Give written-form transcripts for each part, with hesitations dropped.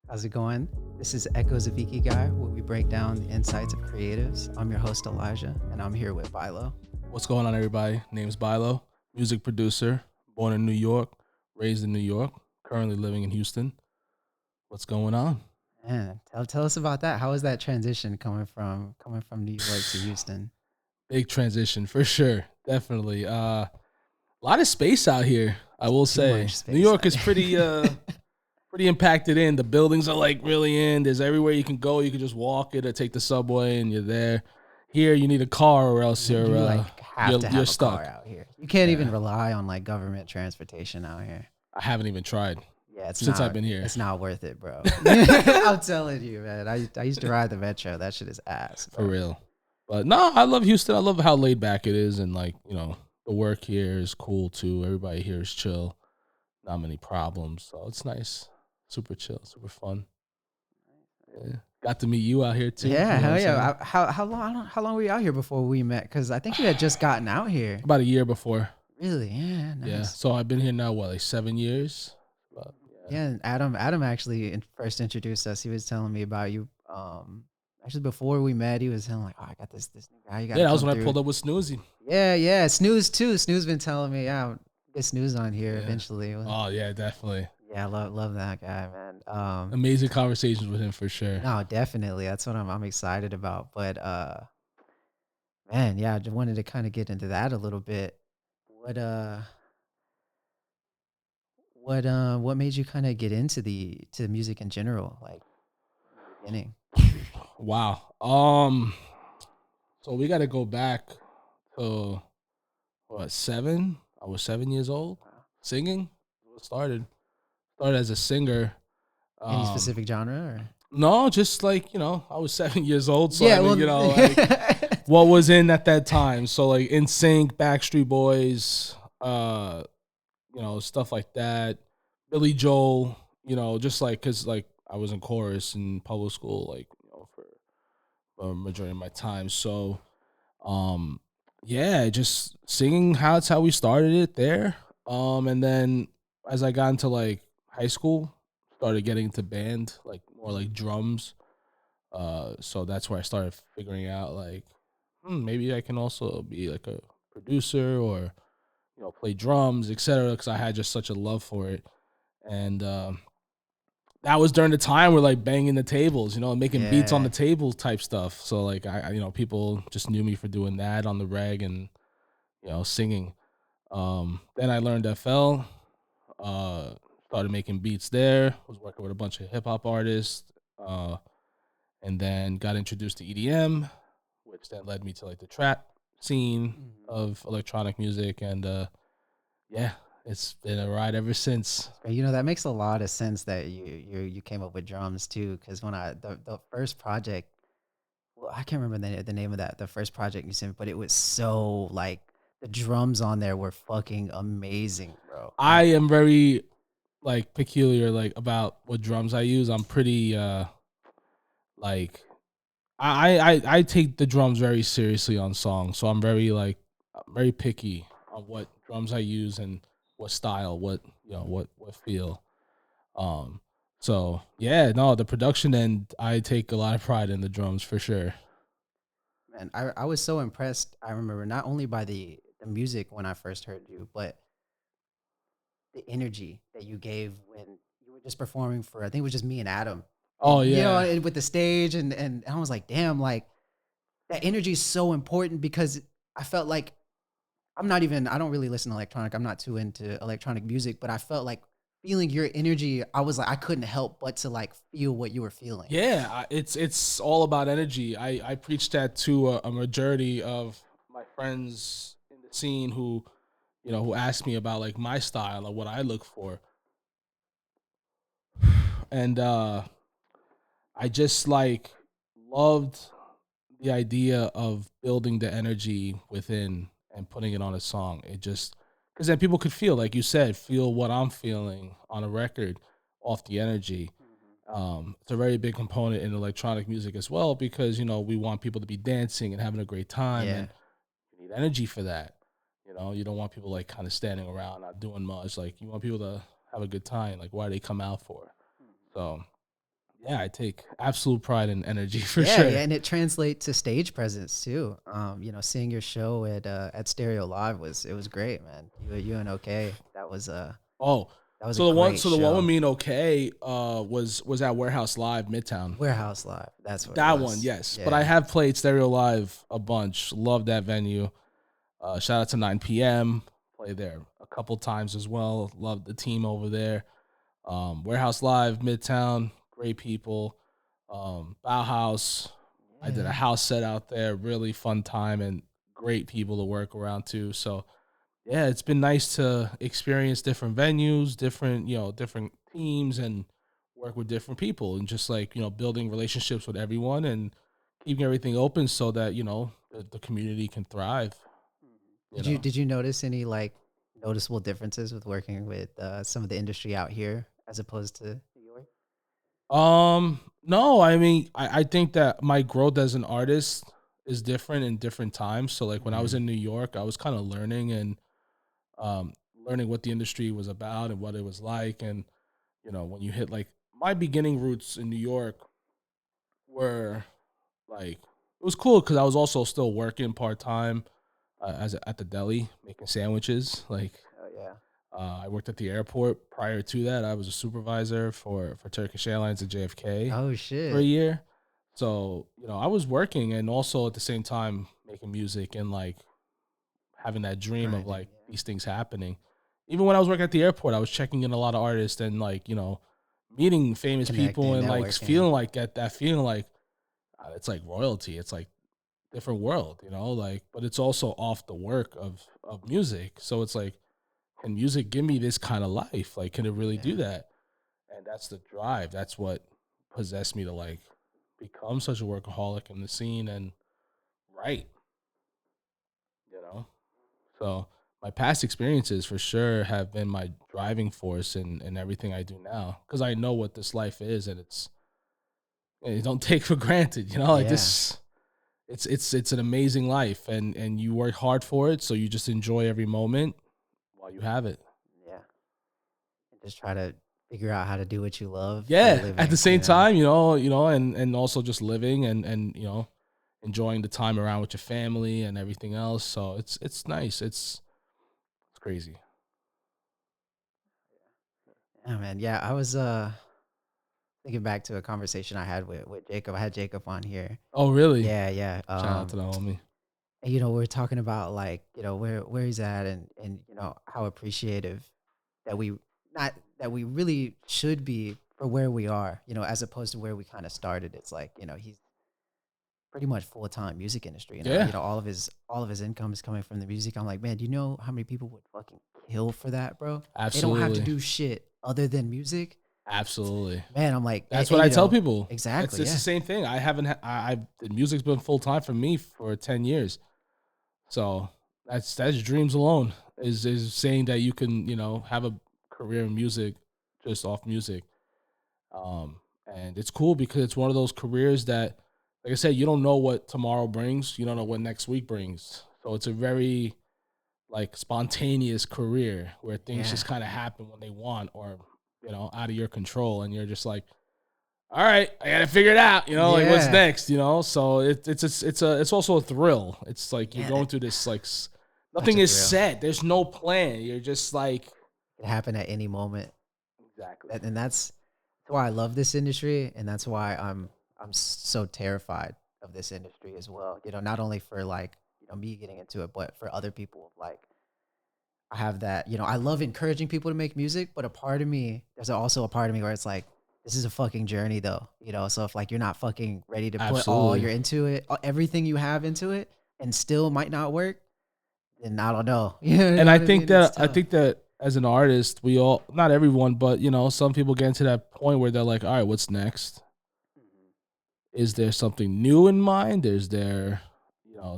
How's it going? This is Echoes of Ikigai, where we break down the insights of creatives. I'm your host, Elijah, and I'm here with Bailo. What's going on, everybody? Name's Bailo, music producer, born in New York, raised in New York, currently living in Houston. What's going on? Man, tell us about that. How was that transition coming from New York to Houston? Big transition for sure, definitely. A lot of space out here, I will Too say. much New space York out is here. pretty impacted in. The buildings are like really in. There's everywhere you can go. You can just walk it or take the subway, and you're there. Here, you need a car, or else You like have to you're have a car stuck. out here. You can't even Yeah, rely on like government transportation out here. I haven't even tried Yeah, since I've been here. it's not worth it, bro. I'm telling you, man. I used to ride the metro. That shit is ass, For bro. real. But no, I love Houston. I love how laid back it is, and like the work here is cool too. Everybody here is chill. Not many problems, so it's nice. Super chill, super fun. Yeah. Got to meet you out here too. Yeah, You know what hell I'm saying? yeah. How long were you out here before we met? Because I think you had just gotten out here. About a year before. Really? Yeah, Yeah. nice. So I've been here now, what, like 7 years? But yeah. Yeah, and Adam actually first introduced us. He was telling me about you. Actually before we met, he was telling like, oh, I got this new guy. You got Yeah, to that was come when I through. pulled up with Snoozy. Yeah. Snooze too. Snooze been telling me, yeah, get Snooze on here Yeah. eventually. Oh yeah, definitely. Yeah, love that guy, man. Amazing conversations with him for sure. No, definitely. That's what I'm excited about. But man, yeah, I just wanted to kind of get into that a little bit. What uh what made you kind of get into the music in general, like in the beginning? Wow. So we gotta go back to what, 7? I was 7 years old Wow. singing. It started as a singer. Any Um, specific genre or? no, just like I was 7 years old, so I Yeah, mean, well, like what was in at that time. So like In Sync, Backstreet Boys, stuff like that. Billy Joel, just like because like I was in chorus in public school, like for a majority of my time. So um, yeah, just singing. That's how we started it there. And then as I got into like high school, started getting into band, like more like drums. So that's where I started figuring out like, maybe I can also be like a producer or play drums, etc. Because I had just such a love for it, and that was during the time where like banging the tables, making beats on Yeah. the table type stuff. So like people just knew me for doing that on the reg and singing. Then I learned FL, uh, started making beats there. Was working with a bunch of hip hop artists, uh, and then got introduced to EDM, which then led me to like the trap scene Mhm. of electronic music, and yeah, it's been a ride ever since. That's great. That makes a lot of sense that you came up with drums too. Because when the first project, well, I can't remember the name of the first project you sent, but it was so like the drums on there were fucking amazing, bro. I am very like peculiar like about what drums I use. I'm pretty like I take the drums very seriously on songs, so I'm very picky on what drums I use and what style, what feel. Um, so yeah, no, the production end, I take a lot of pride in the drums for sure. Man, I was so impressed. I remember not only by the music when I first heard you, but the energy that you gave when you were just performing for, I think it was just me and Adam. Oh And yeah, and with the stage and I was like, damn, like that energy is so important because I felt like I don't really listen to electronic. I'm not too into electronic music, but I felt like feeling your energy, I was like, I couldn't help but to like feel what you were feeling. yeah. It's all about energy. I preach that to a majority of my friends in the scene who ask me about like my style or what I look for, and I just like loved the idea of building the energy within and putting it on a song. It just because then people could feel, like you said, feel what I'm feeling on a record off the energy. Mhm. It's a very big component in electronic music as well because we want people to be dancing and having a great time, Yeah. and you need energy for that. You don't want people like kind of standing around not doing much. Like you want people to have a good time. Like why they come out for. Mhm. So Yeah, I take absolute pride and energy for Yeah, yeah, sure. and it translates to stage presence too. Seeing your show at Stereo Live was great, man. You and OK, Oh, that was a so great the one with show. me and OK was at Warehouse Live Midtown. Warehouse Live, that's what it That one, was. yes. But I Yeah. have played Stereo Live a bunch. Love that venue. Shout out to 9 p.m. Played there a couple times as well. Love the team over there. Warehouse Live, Midtown, great people. Bauhaus, I did a Yeah. house set out there, really fun time and great people to work around too. So yeah, it's been nice to experience different venues, different, different teams and work with different people and just like, building relationships with everyone and keeping everything open so that, the community can thrive, you Did you know. did you notice any like noticeable differences with working with some of the industry out here as opposed to New York? No, I mean, I think that my growth as an artist is different in different times. So like when I was Mhm. in New York, I was kind of learning and um learning what the industry was about and what it was like. And, when you hit like my beginning roots in New York were like it was cool because I was also still working part time at the deli making sandwiches. Like Oh yeah. I worked at the airport. Prior to that, I was a supervisor for Turkish Airlines at JFK Oh for a shit. year. So, I was working and also at the same time making music and like having that dream of Grinding, like yeah. these things happening. Even when I was working at the airport, I was checking in a lot of artists and like, meeting famous people Connecting, and like networking. feeling like that feeling like it's like royalty. It's like different world, like, but it's also off the work of music. So it's like, can music give me this kind of life? Like, can it really do Yeah. that? And that's the drive. That's what possessed me to like become such a workaholic in the scene and write, you know? So my past experiences for sure have been my driving force in everything I do now. Cause I know what this life is and you don't take for granted, like Yeah. this it's an amazing life and you work hard for it. So you just enjoy every moment while you have it. Yeah. And just try to figure out how to do what you love for a Yeah, at the living, same time, and also just living and enjoying the time around with your family and everything else. So it's nice. It's crazy. Yeah, man. Yeah, I was thinking back to a conversation I had with Jacob. I had Jacob on here. Oh, really? Yeah, yeah. Shout out to the homie. And, we're talking about like, where he's at and how appreciative that we not that we really should be for where we are, as opposed to where we kind of started. It's like, he's pretty much full-time music industry, Yeah, all of his income is coming from the music. I'm like, man, do you know how many people would fucking kill for that, bro? They don't have to absolutely, do shit other than music. absolutely. Man, I'm like, That's what I tell people. It's exactly, it's the yeah. same thing. I haven't. The music's been full time for me for 10 years. So that's dreams alone is saying that you can have a career in music just off music. And it's cool because it's one of those careers that, like I said, you don't know what tomorrow brings. You don't know what next week brings. So it's a very like spontaneous career where things Yeah. just kind of happen when they want or out of your control, and you're just like, all right, I gotta figure it out. Like what's Yeah. next. So it's also a thrill. It's like you're Yeah, going through this like such nothing a is thrill. set. There's no plan. You're just like It happen at any moment. exactly And that's why I love this industry, and that's why I'm so terrified of this industry as well. Not only for like, me getting into it, but for other people. Like I have that, I love encouraging people to make music, but there's also a part of me where it's like, this is a fucking journey though. So if like you're not fucking ready to put all absolutely. your into it, everything you have into it, and still might not work, then I don't know. You And know I what I think mean? It's that tough. as an artist, we all not everyone, but some people get into that point where they're like, all right, what's next? Mhm. Is there something new in mind? Is there,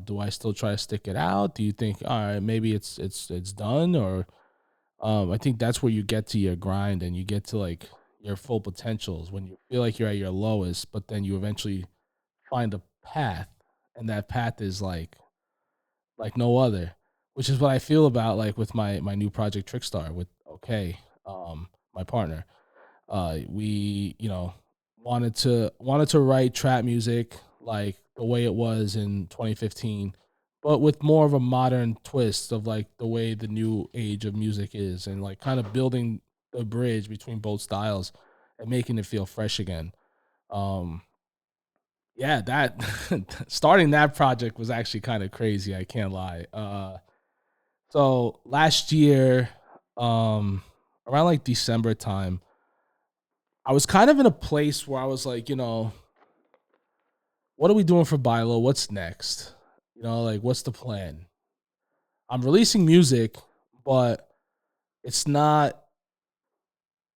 do I still try to stick it out? Do you think, all right, maybe it's done? Or I think that's where you get to your grind and you get to like your full potentials when you feel like you're at your lowest, but then you eventually find a path, and that path is like no other, which is what I feel about like with my new project Trickstar with my partner. We wanted to write trap music like the way it was in 2015, but with more of a modern twist of like the way the new age of music is, and like kind of building the bridge between both styles and making it feel fresh again. Um, yeah, that starting that project was actually kind of crazy. I can't lie. So last year, um, around like December time, I was kind of in a place where I was like, what are we doing for Bailo? What's next? Like what's the plan? I'm releasing music, but it's not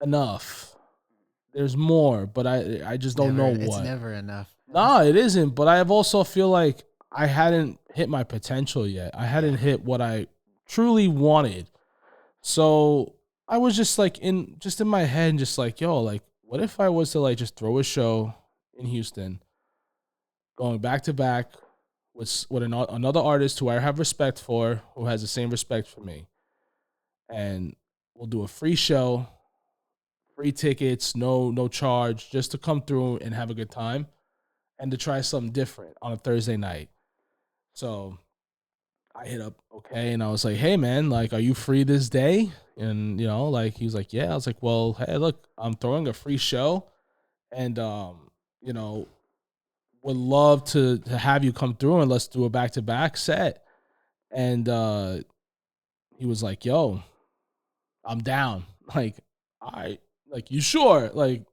enough. There's more, but I just don't know It's what. never enough. No, it isn't. But I also feel like I hadn't hit my potential yet. I hadn't Yeah. hit what I truly wanted. So I was just like in my head, and just like, yo, like, what if I was to like just throw a show in Houston, going back to back with another artist who I have respect for, who has the same respect for me, and we'll do a free show, free tickets, no charge, just to come through and have a good time, and to try something different on a Thursday night. So I hit up okay, and I was like, hey man, like, are you free this day? And like, he was like, yeah. I was like, well, hey, look, I'm throwing a free show, and you know, would love to have you come through and let's do a back to back set. And he was like, yo, I'm down. Like, all right, like, you sure? Like,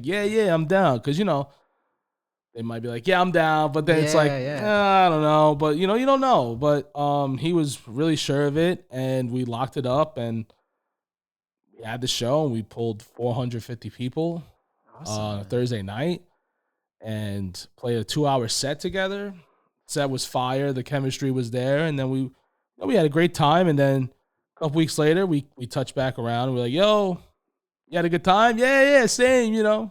yeah, I'm down. Cause they might be like, yeah, I'm down, but then it's like, Yeah, yeah. I don't know. But you don't know. But he was really sure of it, and we locked it up, and we had the show, and we pulled 450 people Awesome. Thursday night, and played a 2-hour set together. Set was fire. The chemistry was there, and then we had a great time. And then a couple weeks later, we touched back around. And we're like, yo, you had a good time? Yeah, same. All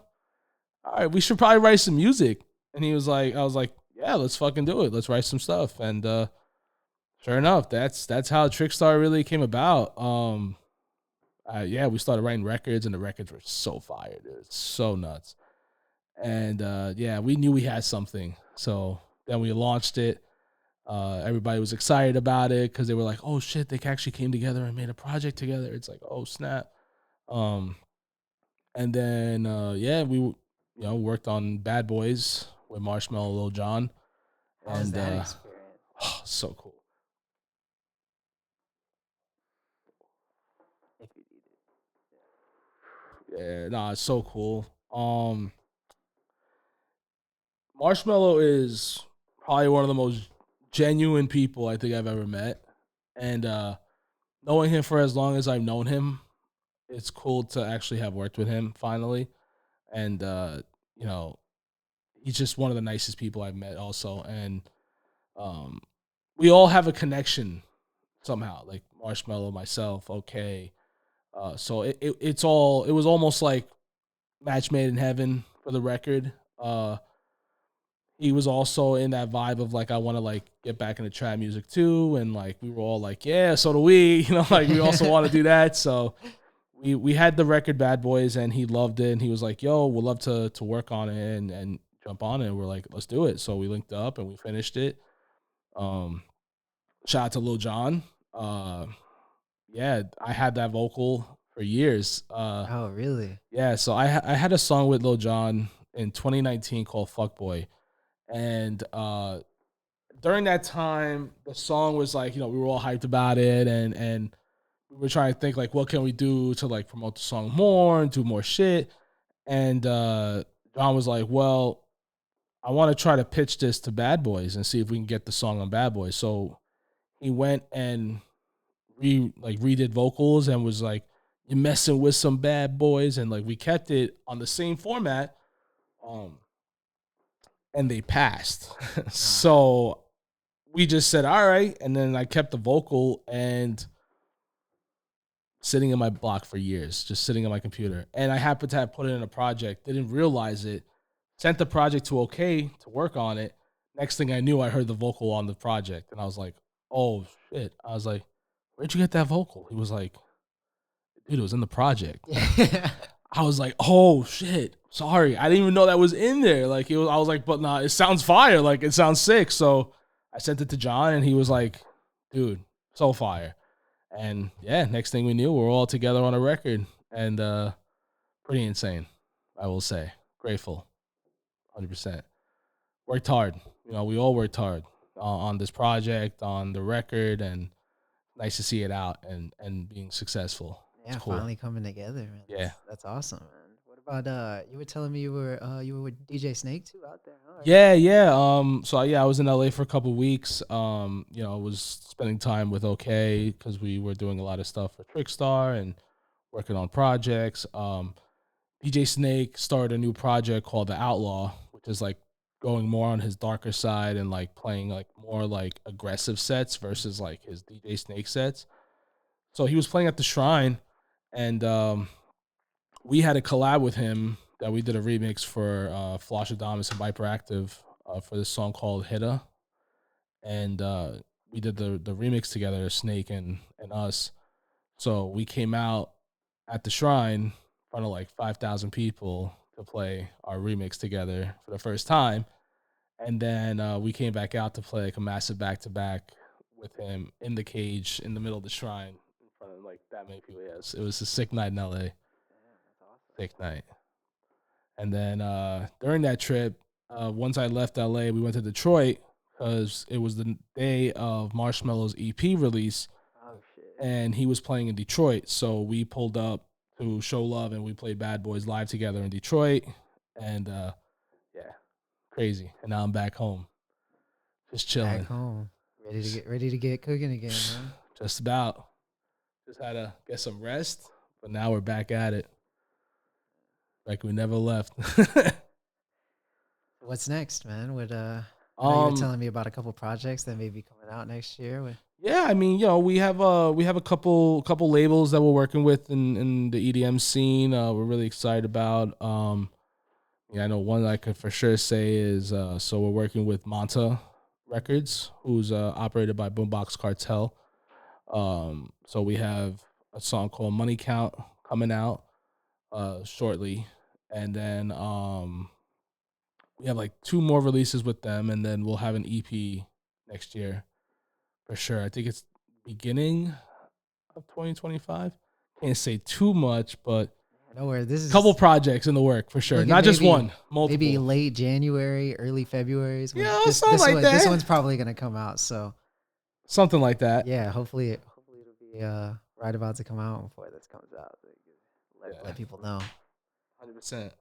right, we should probably write some music. And he was like, I was like, yeah, let's fucking do it. Let's write some stuff. And sure enough, that's how Trickstar really came about. Yeah, we started writing records, and the records were so fire, dude. It's so nuts. And yeah, we knew we had something. So then we launched it. Everybody was excited about it because they were like, "Oh shit, they actually came together and made a project together." It's like, "Oh snap!" Um, and then yeah, we worked on Bad Boys with Marshmello, Lil Jon, How was and that experience? oh, so cool. If you did Yeah, nah, it's so cool. Marshmello is probably one of the most genuine people I think I've ever met, and knowing him for as long as I've known him, it's cool to actually have worked with him finally. And you know, he's just one of the nicest people I've met also. And um we all have a connection somehow, like Marshmello, myself, okay. So it was almost like match made in heaven for the record. He was also in that vibe of like, I want to like get back into trap music too, and like we were all like, yeah, so do we. Like we also want to do that. So we had the record Bad Boys, and he loved it, and he was like, yo, we'll love to work on it and jump on it. And we're like, let's do it. So we linked up and we finished it. Um Shout out to Lil Jon. Uh yeah, I had that vocal for years. Oh, really? Yeah, so I had a song with Lil Jon in 2019 called Fuckboy. And during that time, the song was like, we were all hyped about it, and we were trying to think like, what can we do to like promote the song more and do more shit. And John was like, well, I want to try to pitch this to Bad Boys and see if we can get the song on Bad Boys. So he went and redid vocals and was like, you're messing with some Bad Boys, and like we kept it on the same format. Um, and they passed. Ah, So we just said, all right. And then I kept the vocal and sitting in my block for years, just sitting on my computer. And I happened to have put it in a project, didn't realize it, sent the project to OK to work on it. Next thing I knew, I heard the vocal on the project. And I was like, oh shit. I was like, where'd you get that vocal? He was like, dude, it was in the project. yeah. I was like, oh shit, sorry, I didn't even know that was in there. Like it was, I was like, but nah, it sounds fire. Like it sounds sick. So I sent it to John, and he was like, dude, so fire. And yeah, next thing we knew, we're all together on a record, and pretty insane, I will say. Grateful, 100%. Worked hard. You know, we all worked hard on this project, on the record, and nice to see it out and being successful. It's Yeah, cool. finally coming together, man. Yeah. That's awesome, man. What about you were telling me you were with DJ Snake too out there, huh? Yeah, yeah. So yeah, I was in LA for a couple weeks. You know, I was spending time with OK because we were doing a lot of stuff for Trickstar and working on projects. DJ Snake started a new project called The Outlaw, which is like going more on his darker side and like playing like more like aggressive sets versus like his DJ Snake sets. So he was playing at the Shrine, and we had a collab with him that we did a remix for Flosh Adamus and Hyperactive for this song called Hitta, and we did the remix together, Snake and us. So we came out at the Shrine in front of like 5,000 people to play our remix together for the first time, and then we came back out to play like a massive back to back with him in the cage in the middle of the Shrine in front of like that many people. Yes, it was a sick night in LA. That's awesome. Sick night. And then during that trip, once I left LA, we went to Detroit because it was the day of Marshmello's EP release, Oh shit. and he was playing in Detroit. So we pulled up to show love, and we played Bad Boys live together in Detroit. And yeah, crazy. And now I'm back home, just Back chilling. home. Ready to get cooking again, huh? Just about. Just had to get some rest, but now we're back at it, like we never left. What's next, man? I know you were um, telling me about a couple projects that may be coming out next year. Yeah, I mean, you know, we have a couple labels that we're working with in the EDM scene. We're really excited about. Yeah, I know one that I could for sure say is so we're working with Monta Records, who's operated by Boombox Cartel. So we have a song called Money Count coming out shortly, and then we have like two more releases with them, and then we'll have an EP next year for sure. I think it's beginning of 2025. Can't say too much, but I know where this a couple is projects in the work for sure. looking. Not just one, Maybe multiple. late January, early February is when Yeah, something like this that. one's probably gonna come out. So Something like that. yeah, hopefully it'll be right about to come out before this comes out. So you can Yeah, let people know. 100%.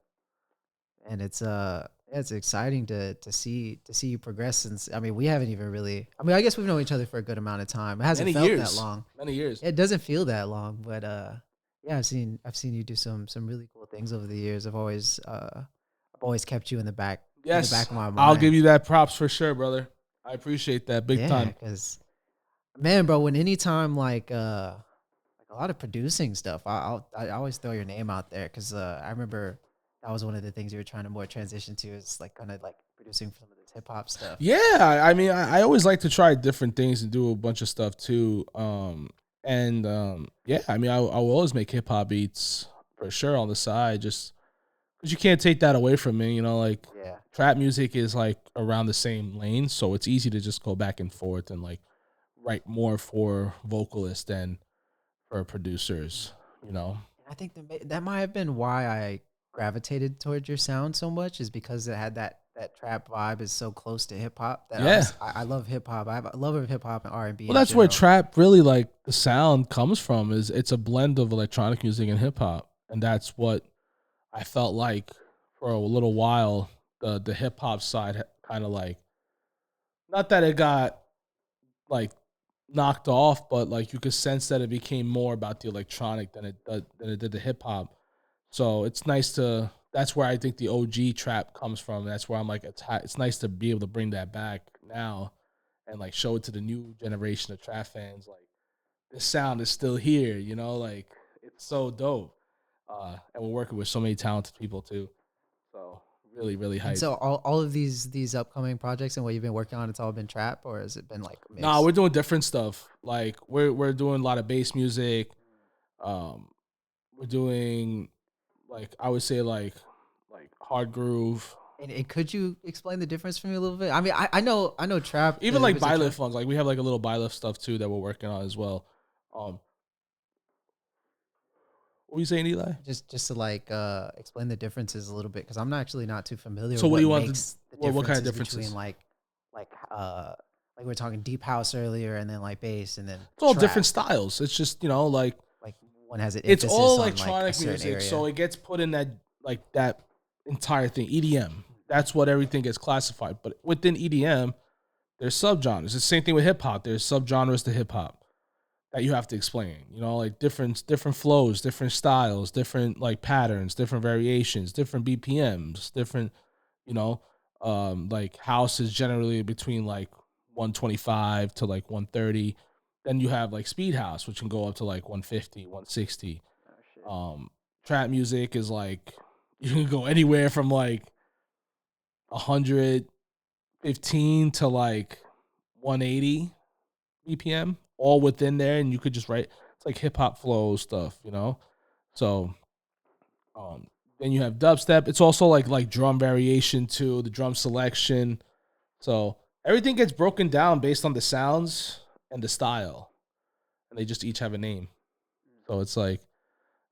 And yeah, it's exciting to see you progress since I mean we haven't even really I mean I guess we've known each other for a good amount of time. It hasn't Many felt that years. long. Many years. It doesn't feel that long, but yeah, I've seen you do some really cool things over the years. I've always kept you in the back Yes, of my I'll mind. give you that props for sure, brother. I appreciate that big Yeah, time. because man, bro, when anytime like a lot of producing stuff, I always throw your name out there because I remember that was one of the things you were trying to more transition to is like kind of like producing some of this hip hop stuff. Yeah, I mean, I always like to try different things and do a bunch of stuff too. And yeah, I mean, I will always make hip hop beats for sure on the side, just because you can't take that away from me. You know, like Yeah, trap music is like around the same lane, so it's easy to just go back and forth and like write more for vocalists than for producers. You know. and I think that might have been why I gravitated towards your sound so much is because it had that trap vibe is so close to hip hop that Yeah. I love hip hop. I have a love of hip hop and R&B Well, in that's where general. trap really like the sound comes from. Is it's a blend of electronic music and hip hop, and that's what I felt like for a little while. The hip hop side kind of like not that it got like knocked off, but like you could sense that it became more about the electronic than it did the hip hop. So it's nice to. That's where I think the OG trap comes from. That's where I'm like, it's nice to be able to bring that back now and like show it to the new generation of trap fans. Like this sound is still here, you know, like it's so dope. And we're working with so many talented people too. So really, really And hype. so all of these upcoming projects and what you've been working on, it's all been trap or has it been like a Nah, mix? we're doing different stuff. Like we're doing a lot of bass music. Um, we're doing like I would say like hard groove, And could you explain the difference for me a little bit? I mean, I know trap, even the like music Bailo trap. funk. Like we have like a little Bailo stuff too that we're working on as well. Um, what were you saying, Eli? Just to like explain the differences a little bit, because I'm not actually not too familiar So with what do what you want to? makes the What kind of differences between differences? like like we are talking deep house earlier, and then like bass, and then It's all trap. different styles. It's just Like one has an it's emphasis all on like a electronic certain music, so area. it gets put in that like that entire thing. EDM. That's what everything gets classified. But within EDM, there's subgenres. It's the same thing with hip hop. There's subgenres to hip hop that you have to explain. You know, like different flows, different styles, different like patterns, different variations, different BPMs, different, you know, like house is generally between like 125 to like 130. Then you have like speed house, which can go up to like 150, 160. Oh shit. Um, trap music is like you can go anywhere from like 115 to like 180 BPM, all within there, and you could just write. It's like hip hop flow stuff, you know. So, um, then you have dubstep. It's also like drum variation too, the drum selection. So everything gets broken down based on the sounds and the style, and they just each have a name. So it's like,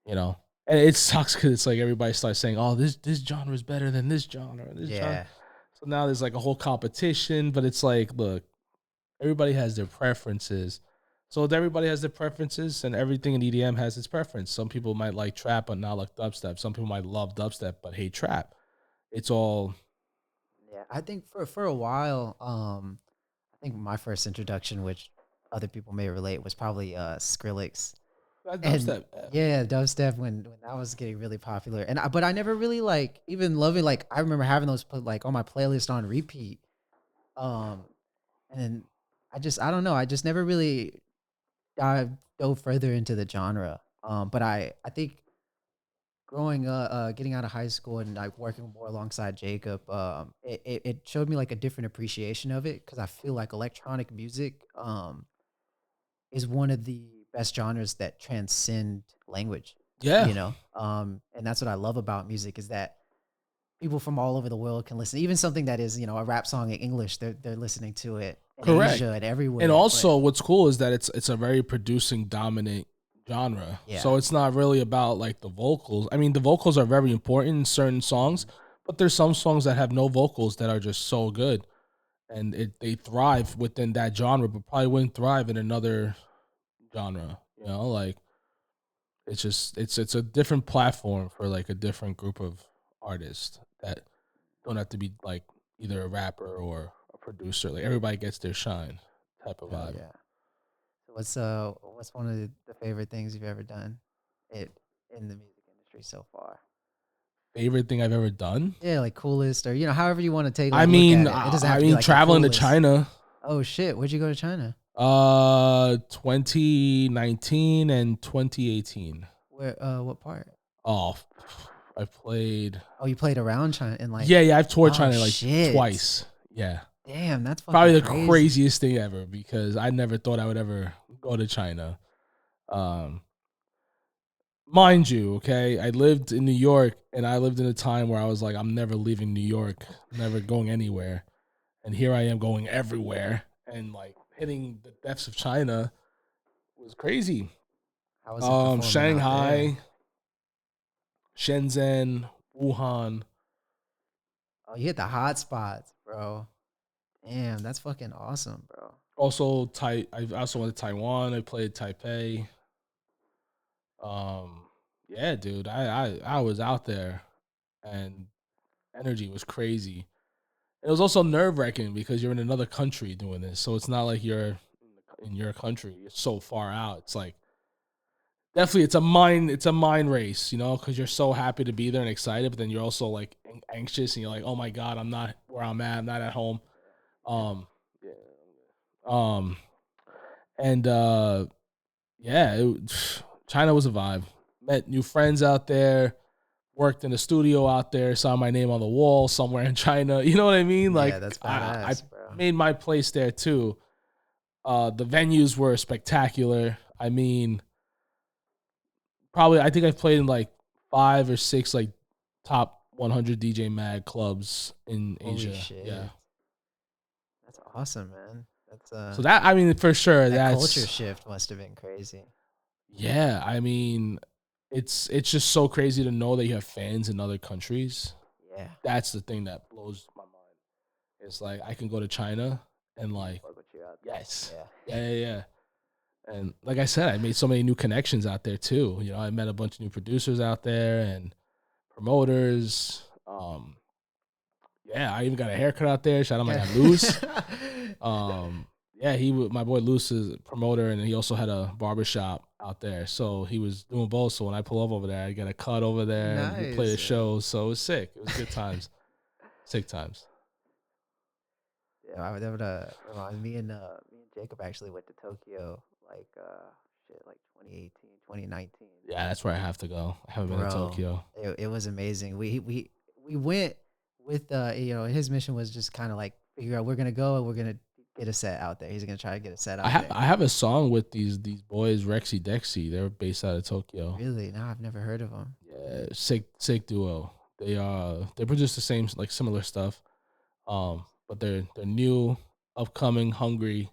you know, and it sucks because it's like everybody starts saying, "Oh, this genre is better than this genre, this genre." Yeah. So now there's like a whole competition, but it's like, look, everybody has their preferences. So if everybody has their preferences, and everything in EDM has its preference. Some people might like trap but not like dubstep. Some people might love dubstep but hate trap. It's all Yeah, I think for a while, I think my first introduction, which other people may relate, was probably Skrillex. that And dubstep. yeah, dubstep when that was getting really popular. And but I never really like even loving, like I remember having those put like on my playlist on repeat. Um and then I don't know, I just never really dove further into the genre. But I think growing up, getting out of high school and like working more alongside Jacob, it showed me like a different appreciation of it, because I feel like electronic music is one of the best genres that transcend language, Yeah, and that's what I love about music, is that people from all over the world can listen. Even something that is, a rap song in English, they're listening to it in correct. Asia and And everywhere. But also, what's cool is that it's a very producing dominant genre. yeah. So it's not really about like the vocals. I mean, the vocals are very important in certain songs, Mhm. but there's some songs that have no vocals that are just so good, and they thrive within that genre, but probably wouldn't thrive in another genre. You know, like it's just it's a different platform for like a different group of artists that don't have to be like either a rapper or a producer. Like everybody gets their shine type of Hell vibe. yeah. So what's one of the favorite things you've ever done it in the music industry so far? Favorite thing I've ever done? Yeah, like coolest, or however you want to take I like look mean, at it. It doesn't have to be like the traveling to coolest. China, Oh shit, where'd you go to China? 2019 and 2018. Where what part? Oh, I played. Oh, you played around China and like, Yeah, I've toured oh China like shit. twice. Yeah, Damn, that's probably fucking the crazy. craziest thing ever because I never thought I would ever go to China. Um, mind you, okay, I lived in New York and I lived in a time where I was like, I'm never leaving New York, never going anywhere. And here I am going everywhere and like hitting the depths of China was crazy. How was it performing out there? Shanghai, Shenzhen, Wuhan, Oh, you hit the hot spots, bro. Damn, that's fucking awesome, bro. also I also went to Taiwan. I played Taipei. Um, yeah, dude, I was out there and energy was crazy. It was also nerve wracking because you're in another country doing this, so it's not like you're in your country. You're so far out. It's like definitely it's a mind race, you know, because you're so happy to be there and excited, but then you're also like anxious and you're like, oh my god, I'm not where I'm at. I'm not at home. Um, yeah, um, and yeah, China was a vibe. Met new friends out there. Worked in a studio out there. Saw my name on the wall somewhere in China. You know what I mean? Yeah, Like that's I badass, bro. made my place there too. The venues were spectacular. I mean, probably I think I've played in like 5 or 6 like top 100 DJ Mag clubs in Holy Asia. Yeah. shit. That's awesome, man. That's So that, I mean, for sure, that culture that's, shift must have been crazy. yeah. I mean, it's just so crazy to know that you have fans in other countries. Yeah. That's the thing that blows my mind. It's like I can go to China and like, Fuck with you out there. yes, Yeah. yeah. And like I said, I made so many new connections out there too. You know, I met a bunch of new producers out there and promoters. Yeah, I even got a haircut out there. Shout out my guy Luce. Yeah, my boy Luce is a promoter, and he also had a barbershop out there. So he was doing both. So when I pull up over there, I get a cut over there, and we play the Nice. show. So it was sick. It was good times, sick times. Yeah, I would remind me and Jacob actually went to Tokyo like shit like 2018, 2019. Yeah, that's where I have to go. I haven't been to Bro, Tokyo. it was amazing. We went with his mission was just kind of like figure out we're gonna go and we're gonna get a set out there. He's gonna try to get a set out there. I have a song with these boys, Rexy Dexy. They're based out of Tokyo. Really? No, I've never heard of them. Yeah, sick duo. They produce the same like similar stuff. But they're new, upcoming, hungry,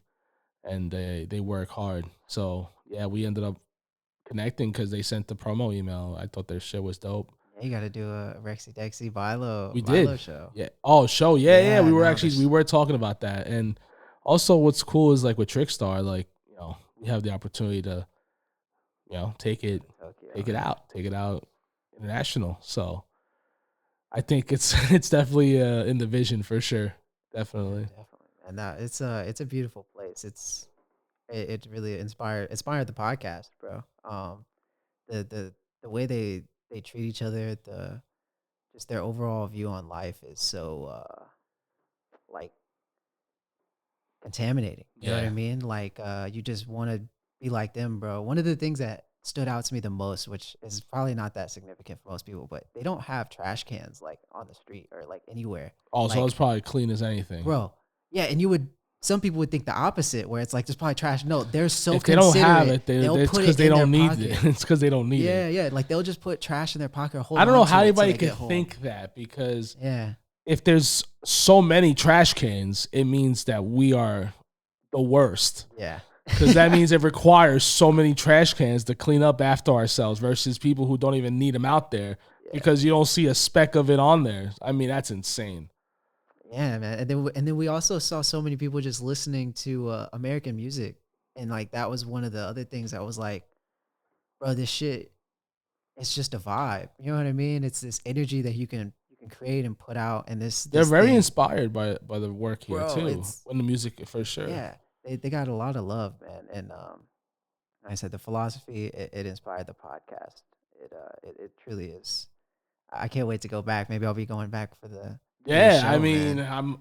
and they work hard. So yeah, we ended up connecting because they sent the promo email. I thought their shit was dope. Yeah, you got to do a Rexy Dexy Bailo We did. Bailo show. Yeah. Oh, show. Yeah. We were no, actually we were talking about that. And also, what's cool is like with Trickstar, like we have the opportunity to take it out international. So I think it's it's definitely in the vision for sure. Definitely. Definitely, man. That it's a beautiful place. It really inspired the podcast, bro. The way they treat each other, just their overall view on life is so like contaminating. You know what I Yeah. mean? Like you just want to be like them, bro. One of the things that stood out to me the most, which is probably not that significant for most people, but they don't have trash cans like on the street or like anywhere. Oh, so Like, it's probably clean as anything. bro. Yeah, and some people would think the opposite, where it's like there's probably trash. No, they're so If they don't have it, they'll put because it they in don't their need pocket. it. It's because they don't need it. Yeah, like they'll just put trash in their pocket. Or hold I don't know on to how it till anybody they could get home. think that, because Yeah, if there's so many trash cans, it means that we are the worst. yeah. Because that means it requires so many trash cans to clean up after ourselves versus people who don't even need them out there because you don't see a speck of it on there. I mean, that's insane. Yeah, man. And then we also saw so many people just listening to American music, and like that was one of the other things that was like, bro, this shit, it's just a vibe. You know what I mean? It's this energy that you can create and put out, and They're very thing, inspired by the work here bro, too, in the music for sure. Yeah, they got a lot of love, man. And like I said, the philosophy it inspired the podcast. It truly is. I can't wait to go back. Maybe I'll be going back for the Yeah, show, I mean, man.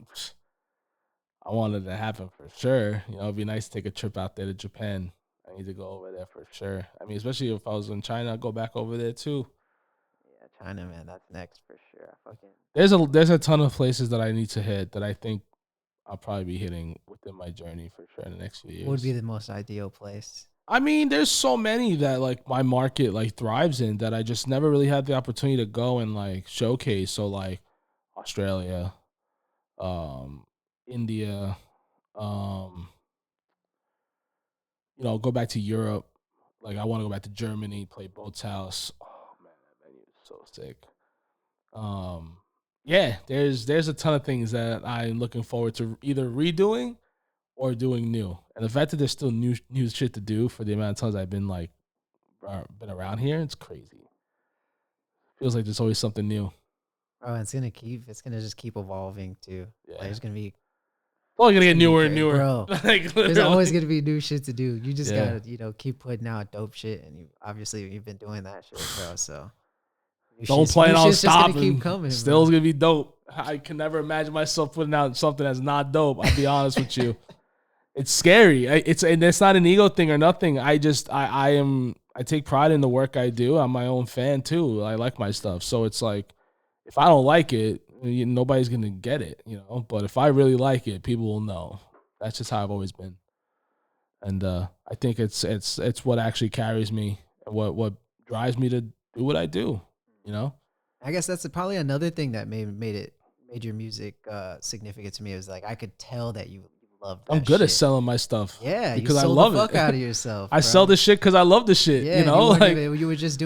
I wanted to happen for sure. It'd be nice to take a trip out there to Japan. I need to go over there for sure. I mean, especially if I was in China, I'd go back over there too. Yeah, China, man, that's next for sure. There's a ton of places that I need to hit that I think I'll probably be hitting within my journey for sure in the next few years. What would be the most ideal place? I mean, there's so many that like my market like thrives in that I just never really had the opportunity to go and like showcase. So like Australia, India, go back to Europe. Like I want to go back to Germany, play Boat's House. Oh man, that venue is so sick. Yeah, there's a ton of things that I'm looking forward to either redoing or doing new. And the fact that there's still new shit to do for the amount of times I've been like been around here, it's crazy. Feels like there's always something new. Oh, it's gonna just keep evolving too. Yeah. Like, it's gonna be only gonna get newer and newer. Bro. Like, there's always gonna be new shit to do. You just Yeah. gotta, keep putting out dope shit, and you've been doing that shit, bro. So don't plan on stopping. Keep coming. Still's gonna be dope. I can never imagine myself putting out something that's not dope. I'll be honest with you. It's scary. It's not an ego thing or nothing. I take pride in the work I do. I'm my own fan too. I like my stuff. So it's like, if I don't like it, nobody's gonna get it, But if I really like it, people will know. That's just how I've always been. And I think it's what actually carries me and what drives me to do what I do. you know? I guess that's probably another thing that made your music significant to me. Is like I could tell that you loved I'm that good at shit. selling my stuff Yeah, you because I sold the love fuck out it. of yourself, I sell bro. this shit because I love the shit, Yeah, you and you know? weren't Like, even you were just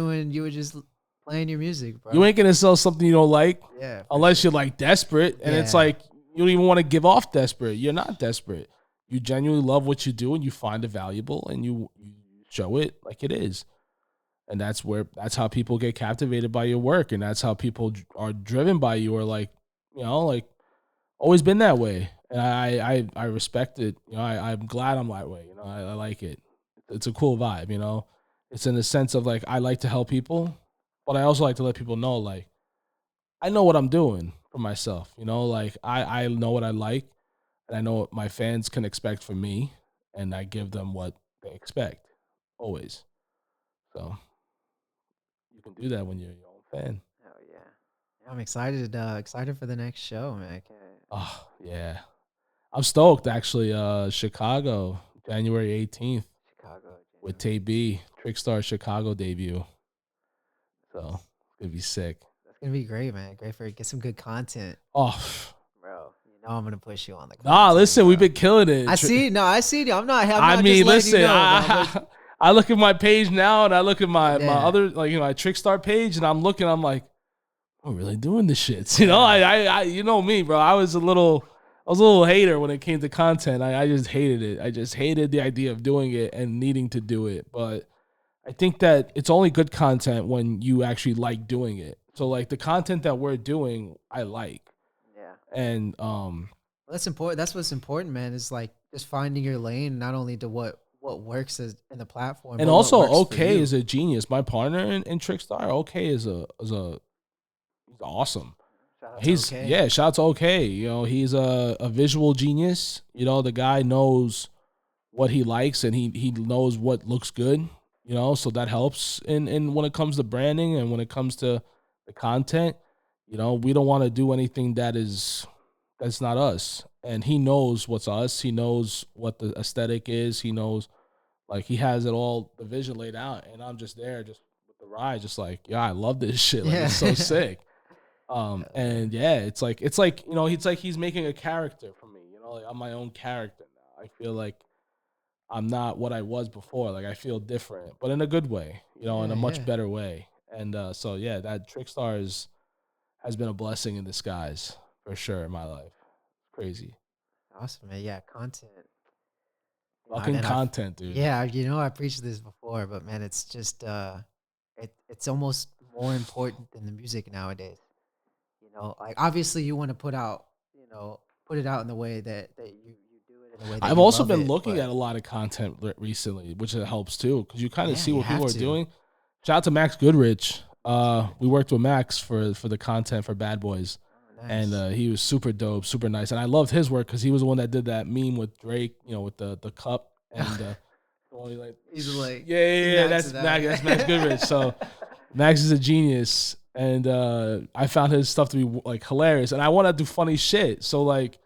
playing your music, you bro. ain't gonna sell something you don't like Yeah, for unless sure. you're like desperate. And it's Yeah, like you don't even want to give off desperate. You're not desperate. You genuinely love what you do and you find it valuable and you show it like it is. And that's how people get captivated by your work. And that's how people are driven by you, or like, like always been that way. And I respect it. I'm glad I'm that way. I like it. It's a cool vibe, It's in the sense of like I like to help people, but I also like to let people know like I know what I'm doing for myself, like I know what I like and I know what my fans can expect from me, and I give them what they expect always. So you can do that when you're your own fan. hell yeah. Yeah, I'm excited. Excited for the next show, man. I can't. Oh yeah. I'm stoked actually. Chicago, January 18th Chicago, with January. Tay B, Trickstar Chicago debut. So it's gonna be sick. That's gonna be great, man. Great for get some good content, Oh bro. You know I'm gonna push you on the nah, content, listen, we've bro. been killing it. I see. No, I see. I'm I not just mean, letting you listen, know, bro. But I look at my page now and I look at my yeah, other like my Trickstar page and I'm like, we're really doing this shit. yeah, You know me, bro. I was a little hater when it came to content. I just hated it. I just hated the idea of doing it and needing to do it. But I think that it's only good content when you actually like doing it. So like the content that we're doing, I like. yeah. And Well, that's important. That's what's important, man. Is like just finding your lane, not only to what works as in the platform, and but what also works for OK you. is a genius. My partner in Trickstar, OK he's awesome. Shout out to He's OK. yeah, shout out to OK. He's a visual genius. The guy knows what he likes and he knows what looks good. So that helps in when it comes to branding and when it comes to the content. We don't want to do anything that's not us. And he knows what's us. He knows what the aesthetic is. He knows like he has it all the vision laid out, and I'm just there just with the ride, just like, yeah, I love this shit. Like Yeah. it's so sick. Hell yeah. And yeah, it's like it's like he's making a character for me. Like I'm my own character now. I feel like I'm not what I was before. Like I feel different, but in a good way. In Yeah, a much yeah. better way. And so yeah, that Trickstar has been a blessing in disguise for sure in my life. Crazy Awesome, man. Yeah, content. fucking And I've content, dude. yeah, I preached this before, but man, it's just it's almost more important than the music nowadays. Like obviously you want to put it out in the way that you do it in the way that I've you also love been it. looking at But a lot of content recently, which it helps too, because you kind of yeah, see you what people have are to. doing. Shout out to Max Goodrich. We worked with Max for the content for Bad Boys, Oh, and nice. he was super dope, super nice, and I loved his work because he was the one that did that meme with Drake, with the cup and only like, He's like yeah, yeah, he's yeah, Max to that's that. Max, that's Max Goodrich. So Max is a genius, and I found his stuff to be like hilarious, and I want to do funny shit. So like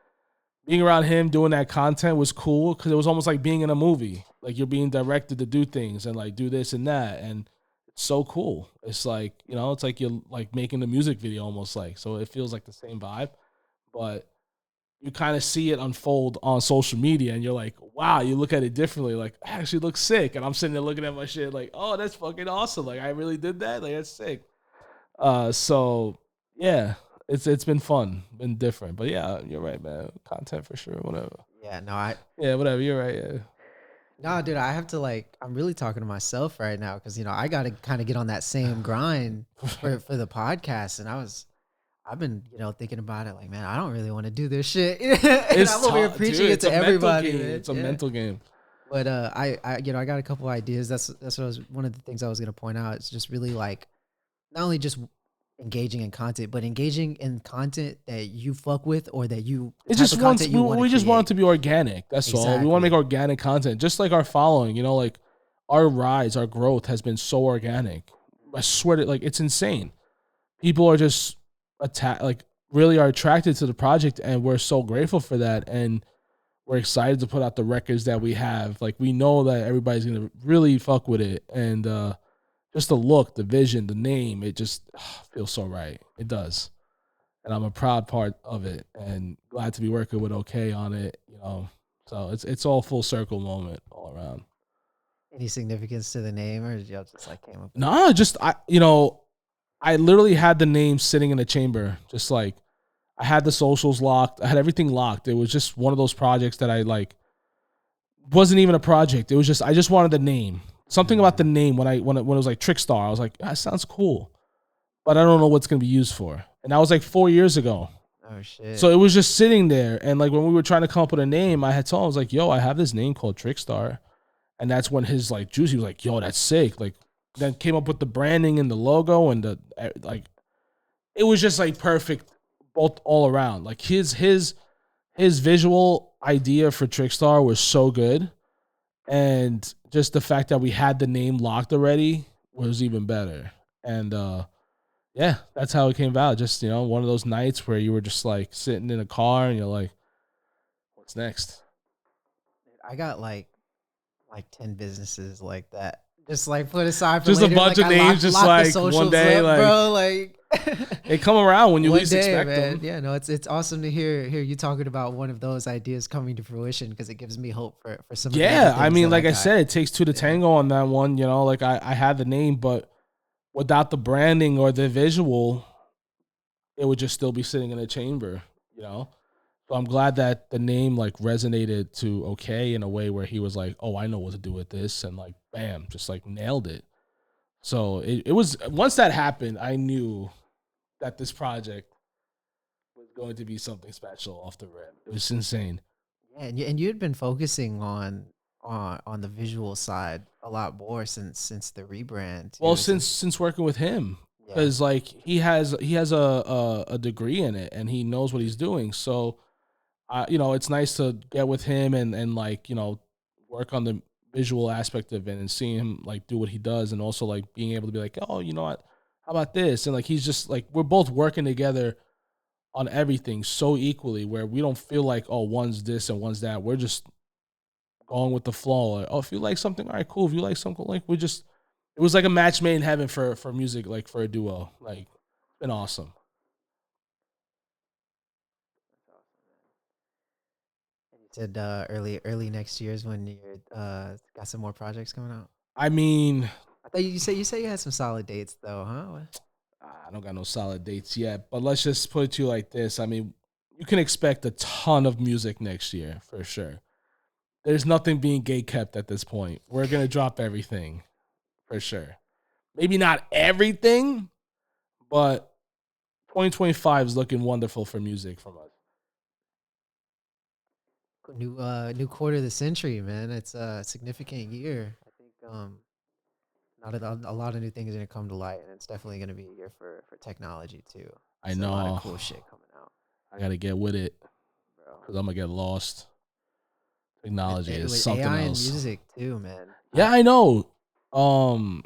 being around him doing that content was cool because it was almost like being in a movie. Like you're being directed to do things and like do this and that, and it's so cool. It's like it's like you're like making a music video almost like. So it feels like the same vibe, but you kind of see it unfold on social media, and you're like, wow, you look at it differently. Like, I actually look sick, and I'm sitting there looking at my shit like, oh, that's fucking awesome. Like I really did that. Like that's sick. So yeah, it's been fun, been different. But yeah, you're right, man. Content for sure, whatever. Yeah, no, I Yeah, whatever. You're right. Yeah. no, dude, I have to I'm really talking to myself right now because I got to kind of get on that same grind for the podcast, and I've been thinking about it like, man, I don't really want to do this shit, and I'm It's over here tough, dude. preaching it It's to a mental everybody, game. man. It's a Yeah. mental game. But I got a couple ideas. That's what I was one of the things I was gonna point out. It's just really like not only just engaging in content, but engaging in content that you fuck with or the It type just of wants content you we, want to we just want it create. to be organic. That's all. We want to make Exactly. organic content, just like our following. Like our rise, our growth has been so organic. I swear to like it's insane. People are just like really are attracted to the project, and we're so grateful for that. And we're excited to put out the records that we have. Like we know that everybody's gonna really fuck with it, and just the look, the vision, the name, it just feels so right. It does. And I'm a proud part of it and glad to be working with OK on it, you know. So it's all full circle moment all around. Any significance to the name, or did y'all just like came up with it? No, just I literally had the name sitting in a chamber, just like I had the socials locked, I had everything locked. It was just one of those projects that I like wasn't even a project. It was just I just wanted the name. Something about the Mm. name when it was like Trickstar, I was like, that sounds cool, but I don't know what's gonna be used for. And that was like 4 years ago. Oh So shit. it was just sitting there. And like when we were trying to come up with a name, I had told him, I was like, yo, I have this name called Trickstar. And that's when his like juicy was like, yo, that's sick. Like then came up with the branding and the logo and the like it was just like perfect both all around. Like his visual idea for Trickstar was so good. And just the fact that we had the name locked already was even better. And yeah, that's how it came about. Just, one of those nights where you were just like sitting in a car and you're like, what's next? I got like 10 businesses like that. Just like put aside for Just a later. bunch Like of I names, just lock the like one socials day, up, like bro. Like they come around when you one least day, expect man. them. Yeah, no, it's awesome to hear you talking about one of those ideas coming to fruition, because it gives me hope for some of the other Yeah, I things mean, that I like I got. said, it takes two to Yeah. tango on that one. Like I had the name, but without the branding or the visual, it would just still be sitting in a chamber, you know? So I'm glad that the name like resonated to OK in a way where he was like, oh, I know what to do with this. And like, bam, just like nailed it. So it was, once that happened, I knew that this project was going to be something special off the rip. It was insane. Yeah, and you had been focusing on the visual side a lot more since the rebrand Well, too. since working with him, Yeah. because like he has a degree in it and he knows what he's doing. So it's nice to get with him and like work on the visual aspect of it and seeing him like do what he does and also like being able to be like, oh, you know what, how about this? And like he's just like we're both working together on everything so equally where we don't feel like, oh, one's this and one's that. We're just going with the flow. Like, oh, if you like something, all right, cool. If you like something, like we just it was like a match made in heaven for music, like for a duo. Like it's been awesome. And you said early next year is when you're got some more projects coming out. I mean, I thought you had some solid dates though, huh? I don't got no solid dates yet, but let's just put it to you like this. I mean, you can expect a ton of music next year for sure. There's nothing being gate kept at this point. We're gonna drop everything for sure. Maybe not everything, but 2025 is looking wonderful for music from us. New quarter of the century, man. It's a significant year. I think not a lot of new things are gonna come to light, and it's definitely gonna be a year for technology too. I So a lot of know cool shit coming out, I gotta get with it bro. because I'm gonna get lost. Technology is With something AI and else. music too, man. Yeah, I know. Um,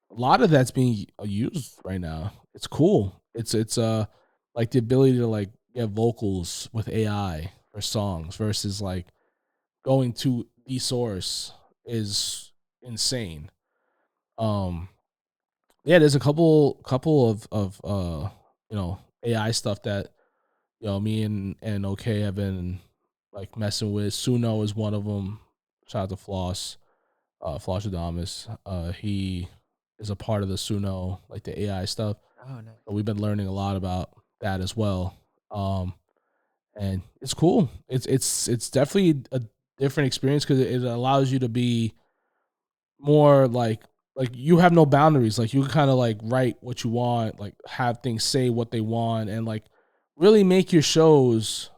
a lot of that's being used right now. It's cool. It's like the ability to like get vocals with AI for songs versus like going to the source is insane. Um yeah, there's a couple of AI stuff that me and OK have been like messing with. Suno is one of them. Shout out to Floss Adamas. He is a part of the Suno, like the AI stuff. Oh, nice. So we've been learning a lot about that as well. And it's cool. It's definitely a different experience because it allows you to be more like you have no boundaries. Like you can kind of like write what you want, like have things say what they want, and like really make your shows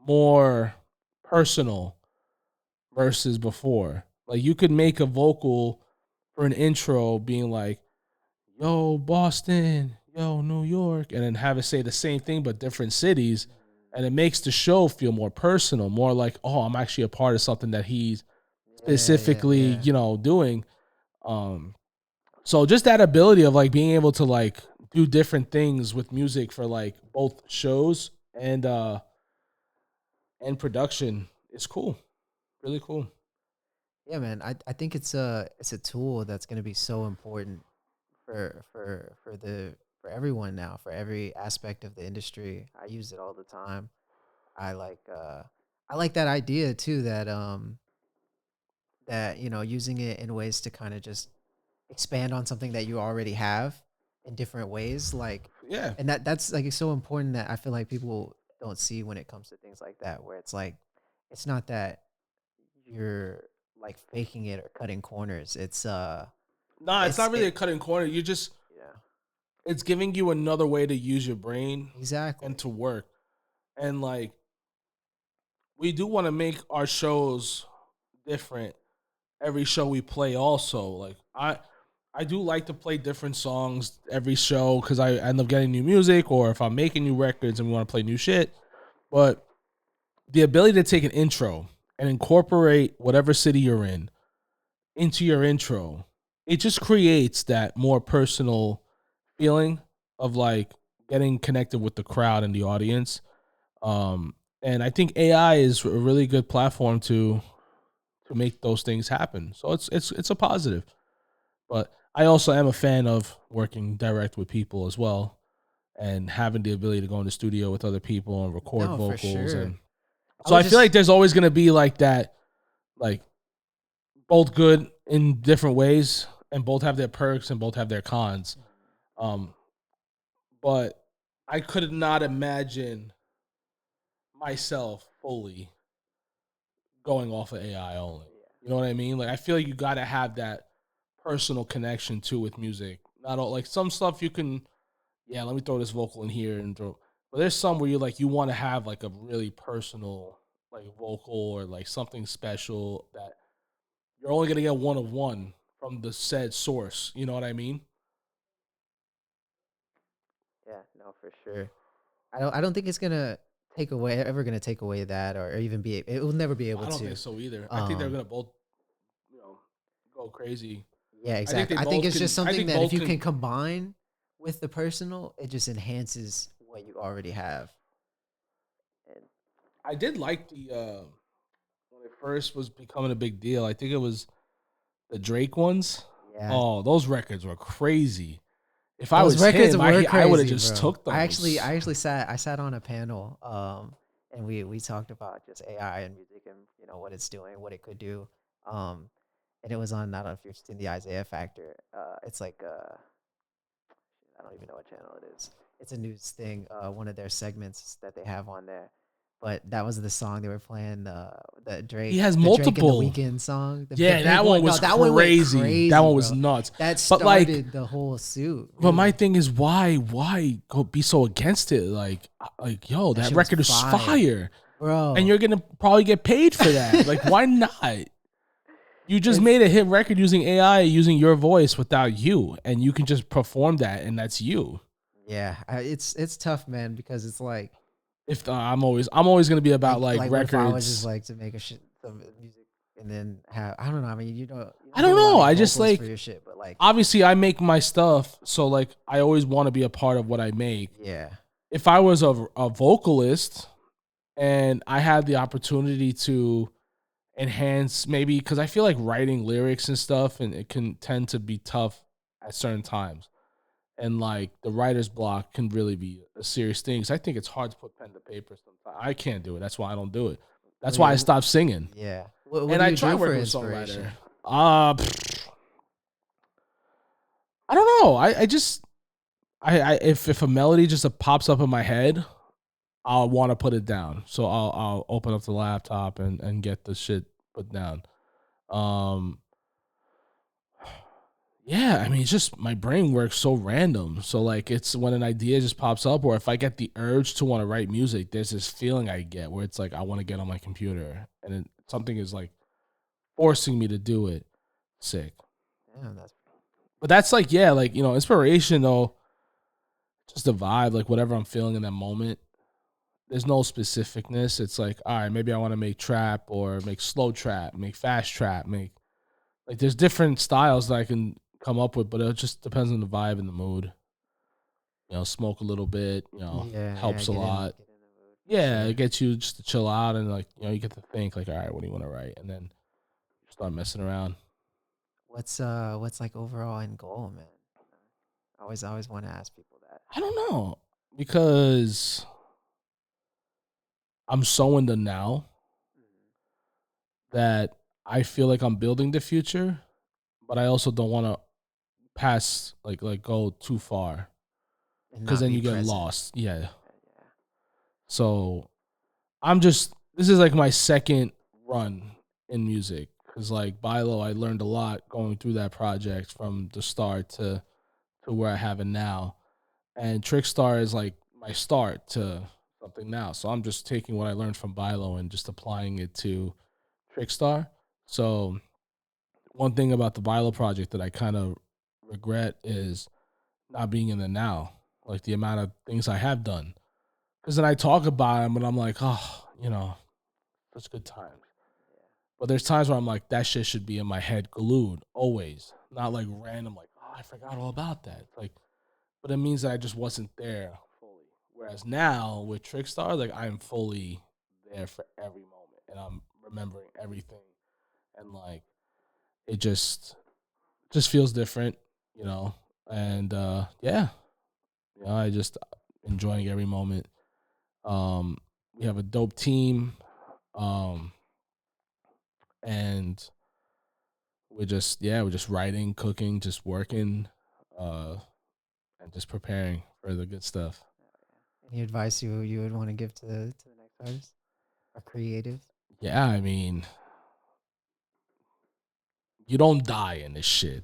more personal versus before. Like you could make a vocal for an intro being like, yo, Boston, yo, New York, and then have it say the same thing but different cities. And it makes the show feel more personal, more like, oh, I'm actually a part of something that he's Yeah, yeah, specifically, yeah. doing. Um, so just that ability of like being able to like do different things with music for like both shows and production is cool. Really cool. Yeah, man. I think it's a tool that's gonna be so important for everyone now, for every aspect of the industry. I use it all the time. I like uh I like that idea too that using it in ways to kind of just expand on something that you already have in different ways, like, Yeah. and that's like, it's so important that I feel like people don't see when it comes to things like that, where it's like it's not that you're like faking it or cutting corners. Nah, it's It's not really it a cutting corner. You just Yeah, it's giving you another way to use your brain and exactly. to work. And like we do want to make our shows different every show we play also. Like I do like to play different songs every show because I end up getting new music or if I'm making new records and we want to play new shit. But the ability to take an intro and incorporate whatever city you're in into your intro, it just creates that more personal feeling of like getting connected with the crowd and the audience. And I think AI is a really good platform to make those things happen. So it's a positive. But I also am a fan of working direct with people as well and having the ability to go in the studio with other people and record No, for vocals. sure. And I so was I feel like just there's always going to be like that, like both good in different ways and both have their perks and both have their cons. Um, but I could not imagine myself fully going off of AI only. You know what I mean? Like I feel like you got to have that personal connection too with music. Not all like some stuff you can, yeah, let me throw this vocal in here and throw. But there's some where you like you want to have like a really personal like vocal or like something special that you're only gonna get one of one from the said source. You know what I mean? Yeah, no, for sure. I don't think it's gonna take away that, or even be it will never be able I don't think to. so either. I think they're Um gonna both, you know, go crazy. yeah, I think exactly. they I think both it's can. just I something think that if both you can. can combine with the personal, it just enhances what you already have. And I did like the when it first was becoming a big deal. I think it was the Drake ones. yeah, Oh, those records were crazy. If I those was records him, were I would have crazy, just bro. took I actually those. I actually sat on a panel, and we talked about just AI and music, and what it's doing, what it could do. Um and it was on, I don't know if you've seen the Isaiah Factor. It's like I don't even know what channel it is. It's a news thing, one of their segments that they have on there. But that was the song they were playing, the He Drake, has the Drake and the multiple. Weekend song, the Yeah, big that one one. No, was that one went crazy. That crazy, one was bro. nuts. That But like, started the whole suit, but my really. thing is, why go be so against it? Like, yo, That that shit was record is fire, fire, and bro. you're gonna probably get paid for that. Like, why not? You just It's made a hit record using AI, using your voice without you, and you can just perform that, and that's you. Yeah, it's tough, man, because it's If I'm always gonna be about like what if I was just records. like to make some music, and then have, I don't know. I mean, you I don't don't really want know. to make I just vocals for like your shit, but like, obviously I make my stuff, so like I always want to be a part of what I make. yeah, If I was a vocalist and I had the opportunity to enhance maybe because I feel like writing lyrics and stuff and it can tend to be tough at certain times. And like the writer's block can really be a serious thing. Cause I think it's hard to put pen to paper sometimes. I can't do it. That's why I don't do it. That's why I stopped singing. Yeah. What And do I you try do for working with songwriter. inspiration? I don't know. I just I if a melody just pops up in my head, I'll want to put it down. So I'll open up the laptop and get the shit put down. Um yeah, I mean it's just my brain works so random. So like it's when an idea just pops up or if I get the urge to want to write music, there's this feeling I get where it's like I want to get on my computer and something is like forcing me to do it. Sick. Damn, that's But that's like yeah, like inspiration though, just a vibe, like whatever I'm feeling in that moment. There's no specificness. It's like, all right, maybe I want to make trap or make slow trap, make fast trap, make like there's different styles that I can come up with, but it just depends on the vibe and the mood. Smoke a little bit, yeah, yeah. helps a lot. Get in the mood for Yeah, it sure. gets you just to chill out and like, you get to think like, all right, what do you want to write? And then start messing around. What's like overall end goal, man? I always want to ask people that. I don't know because I'm so in the now Mhm. that I feel like I'm building the future, but I also don't want to pass like go too far And because not then be you get present. lost. Yeah. Yeah. So this is like my second run in music because like Bailo, I learned a lot going through that project from the start to where I have it now, and Trickstar is like my start to something now. So I'm just taking what I learned from Bailo and just applying it to Trickstar. So one thing about the Bailo project that I kind of regret is not being in the now, like the amount of things I have done. Because then I talk about them and I'm like, oh, such good times. But there's times where I'm like, that shit should be in my head glued always, not like random, like, oh, I forgot all about that. Like, but it means that I just wasn't there fully. Whereas now with Trickstar, like I'm fully there for every moment and I'm remembering everything and like it just feels different, you know. And yeah, I just enjoying every moment. Um, we have a dope team, um, and we're just writing, cooking, just working, uh, and just preparing for the good stuff. Any advice you would want to give to the next artist or creative? Yeah, I mean, you don't die in this shit.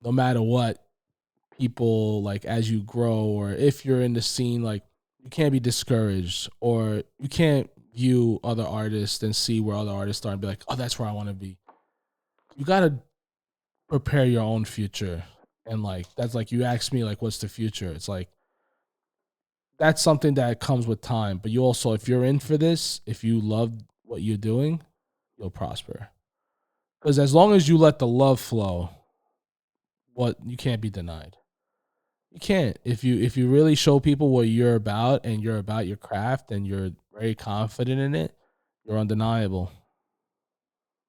No matter what, people like as you grow or if you're in the scene, like you can't be discouraged or you can't view other artists and see where other artists are and be like, oh, that's where I want to be. You gotta prepare your own future. And like that's like you ask me like what's the future? It's like that's something that comes with time. But you also, if you're in for this, if you love what you're doing, you'll prosper. Because as long as you let the love flow, what you can't be denied. You can't. If you really show people what you're about and you're about your craft and you're very confident in it, you're undeniable.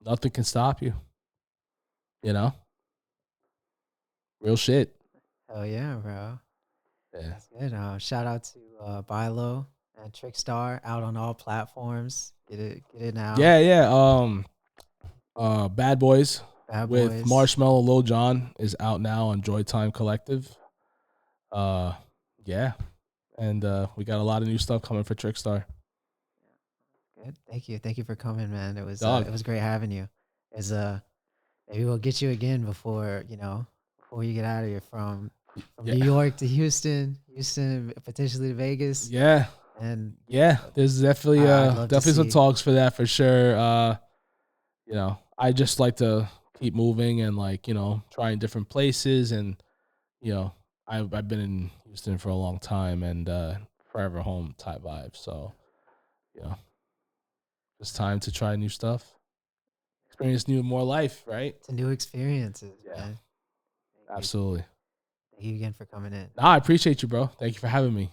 Nothing can stop you. You know? Real shit. Hell yeah, bro. Yeah. That's good. Shout out to Bilo and Trickstar out on all platforms. Get it now. Yeah, yeah. Bad Boys Bad with Boys. Marshmello Lil Jon is out now on Joytime Collective. Uh yeah. And we got a lot of new stuff coming for Trickstar. Good. Thank you for coming, man. Dog. It was great having you. Is maybe we'll get you again before before you get out of here from New Yeah. York to Houston, Houston potentially to Vegas, Yeah. and Yeah. There's I'd love to definitely some see. talks for that for sure. I just like to keep moving and like, trying different places and, you know, I've been in Houston for a long time and forever home type vibe. So, you know, it's time to try new stuff. Experience more life, right? To new experiences, Yeah, man. Thank you. absolutely. Thank you again for coming in. Nah, I appreciate you, bro. Thank you for having me.